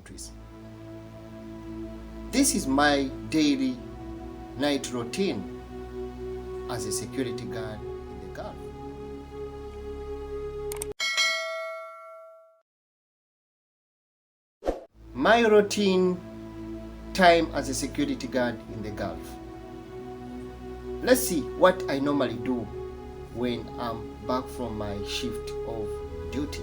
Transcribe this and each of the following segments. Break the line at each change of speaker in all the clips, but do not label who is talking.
countries. This is my daily night routine as a security guard in the Gulf. My routine time as a security guard in the Gulf. Let's see what I normally do when I'm back from my shift of duty.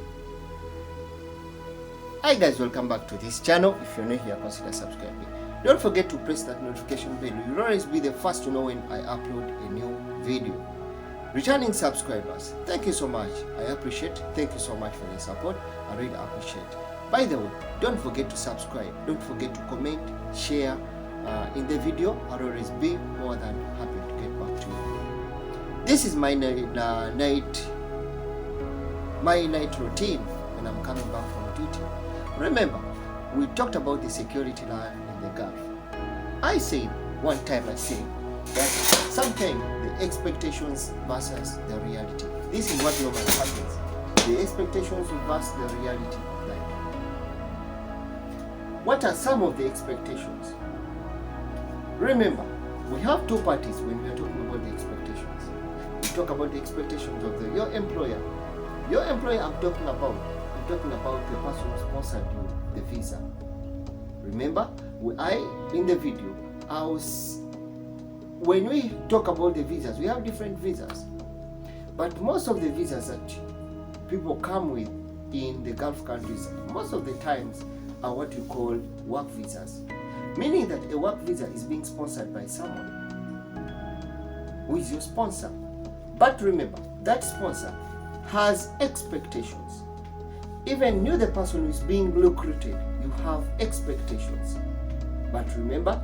Hi guys, welcome back to this channel. If you're new here, consider subscribing. Don't forget to press that notification bell. You'll always be the first to know when I upload a new video. Returning subscribers, thank you so much. I appreciate. Thank you so much for the support. I really appreciate. By the way, don't forget to subscribe. Don't forget to comment, share in the video. I'll always be more than happy to get back to you. This is my night routine when I'm coming back from duty. Remember, we talked about the security life in the Gulf. I said one time that sometimes the expectations versus the reality. This is what normally happens. The expectations versus the reality. What are some of the expectations? Remember, we have two parties when we are talking about the expectations. We talk about the expectations of your employer. Your employer I'm talking about the person who sponsored you the visa. Remember, in the video, when we talk about the visas, we have different visas. But most of the visas that people come with in the Gulf countries, most of the times are what we call work visas. Meaning that a work visa is being sponsored by someone who is your sponsor. But remember, that sponsor has expectations. Even you, the person who is being recruited, you have expectations. But remember,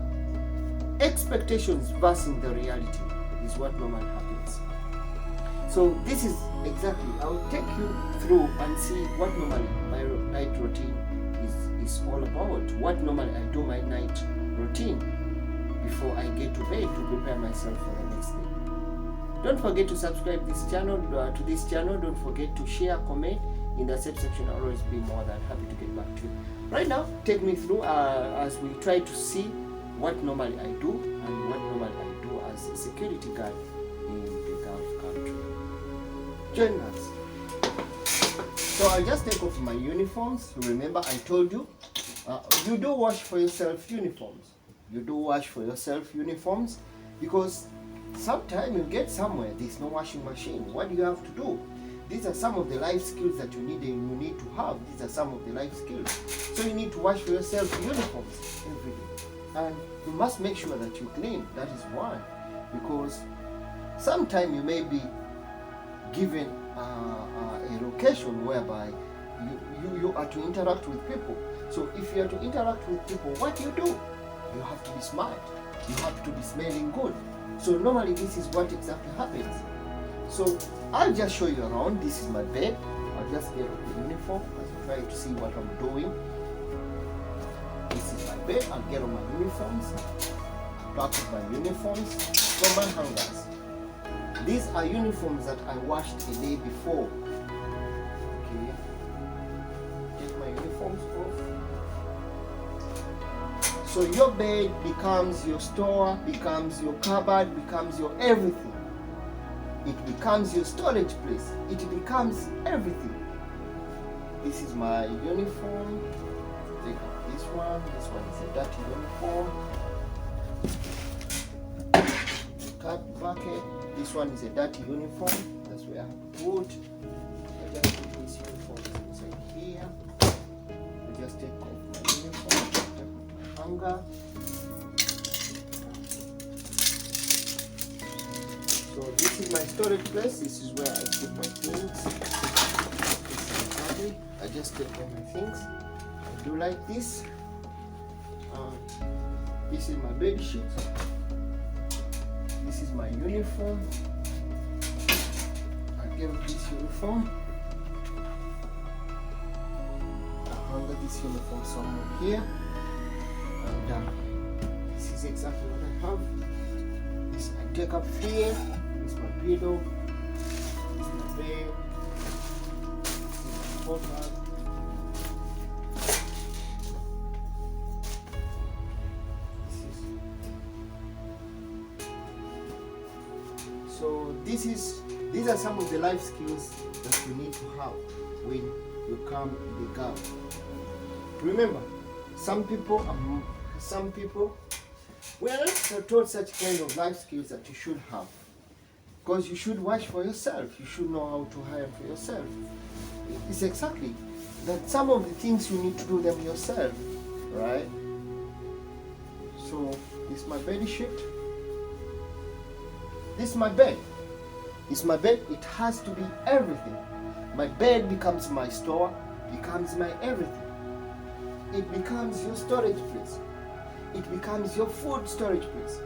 expectations versus the reality is what normally happens. So this is exactly, I will take you through and see what normally my night routine is all about. What normally I do my night routine before I get to bed to prepare myself for the next day. Don't forget to subscribe to this channel. Don't forget to share, comment in the sub section. I'll always be more than happy to get back to you. Right now, take me through as we try to see what normally I do and what normally I do as a security guard in the Gulf country. Join us. So I'll just take off my uniforms. Remember, I told you, you do wash for yourself uniforms. You do wash for yourself uniforms because sometimes you get somewhere, there's no washing machine. What do you have to do? These are some of the life skills that you need to have. These are some of the life skills. So you need to wash for yourself uniforms every day. And you must make sure that you clean. That is one. Because sometimes you may be given a location whereby you are to interact with people. So if you are to interact with people, what do? You have to be smart. You have to be smelling good. So normally this is what exactly happens. So I'll just show you around. This is my bed. I'll just get off the uniform as you try to see what I'm doing. This is my bed. I'll get on my uniforms. Back of my uniforms. From my hangers. These are uniforms that I washed a day before. Okay. Take my uniforms off. So your bed becomes your store, becomes your cupboard, becomes your everything. It becomes your storage place. It becomes everything. This is my uniform. Take out this one. This one is a dirty uniform. Cut bucket. This one is a dirty uniform. That's where I put. I just put this uniform inside here. I just take off my uniform. Take off my hanger. So this is my storage place. This is where I put my things. This is exactly. I just take all my things. I do like this. This is my bed sheet. This is my uniform. I give this uniform. I hang this uniform somewhere here. And this is exactly what I have. This I take up here. This is my pillow. This is my bed. This is my phone bag. So these are some of the life skills that you need to have when you come in the Gulf. Remember, some people we are not taught such kind of life skills that you should have, because you should watch for yourself. You should know how to hire for yourself. It's exactly that some of the things you need to do them yourself, right? So this is my bed sheet. This is my bed. It's my bed. It has to be everything. My bed becomes my store, becomes my everything. It becomes your storage place. It becomes your food storage place.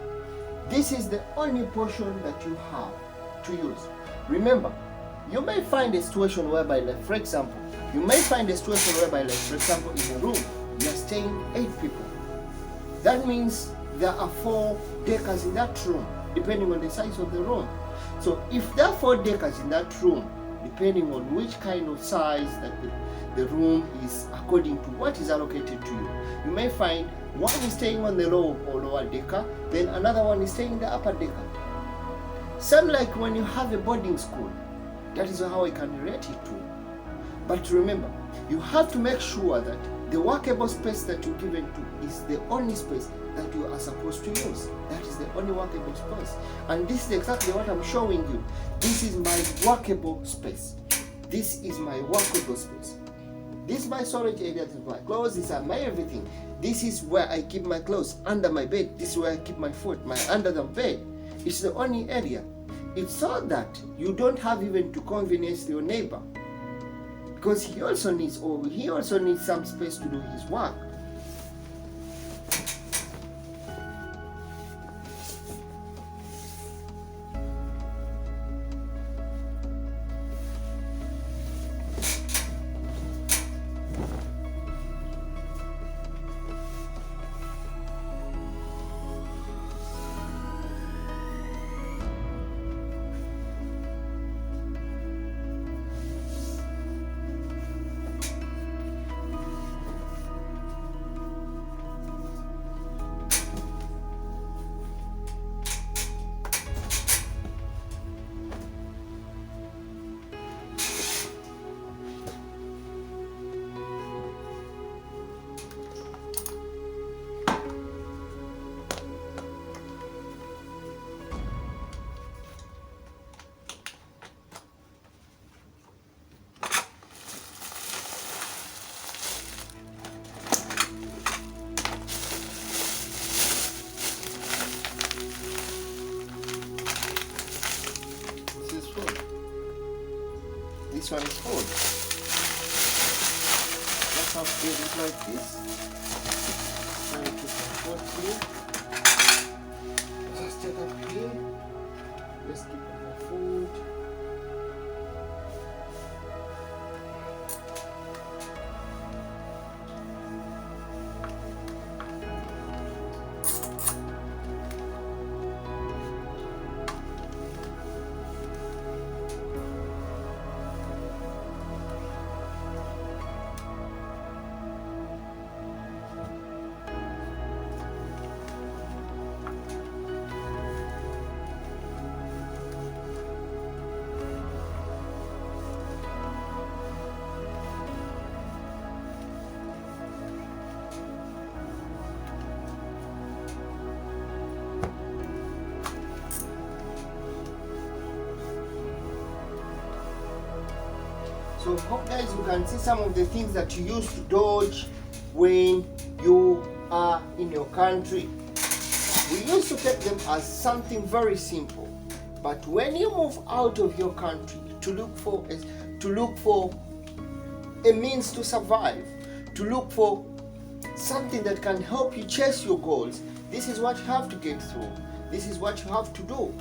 This is the only portion that you have to use. Remember, you may find a situation whereby, like for example, in a room, you are staying 8 people. That means there are 4 deckers in that room, depending on the size of the room. So if there are 4 deckers in that room, depending on which kind of size that the room is according to what is allocated to you, you may find one is staying on the low or lower decker, then another one is staying in the upper decker. Same like when you have a boarding school, that is how I can relate it to. But remember, you have to make sure that the workable space that you're given to is the only space that you are supposed to use. That is the only workable space. And this is exactly what I'm showing you. This is my workable space. This is my workable space. This is my storage area. This is my clothes. These are my everything. This is where I keep my clothes, under my bed. This is where I keep my food, under the bed. It's the only area. It's so that you don't have even to convenience your neighbor, because he also needs some space to do his work. This one is full. Let's have it like this. So we put the food here. Just take up here. Let's keep our food. So hope guys you can see some of the things that you used to dodge when you are in your country. We used to take them as something very simple, but when you move out of your country to look for a means to survive, to look for something that can help you chase your goals, this is what you have to get through. This is what you have to do.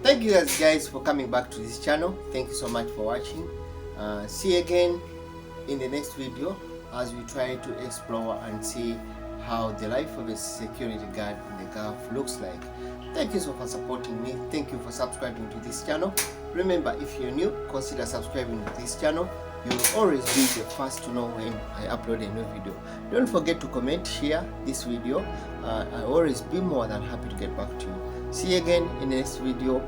Thank you guys for coming back to this channel. Thank you so much for watching. See you again in the next video as we try to explore and see how the life of a security guard in the Gulf looks like. Thank you so much for supporting me. Thank you for subscribing to this channel. Remember, if you're new, consider subscribing to this channel. You'll always be the first to know when I upload a new video. Don't forget to comment, share this video. I'll always be more than happy to get back to you. See you again in the next video.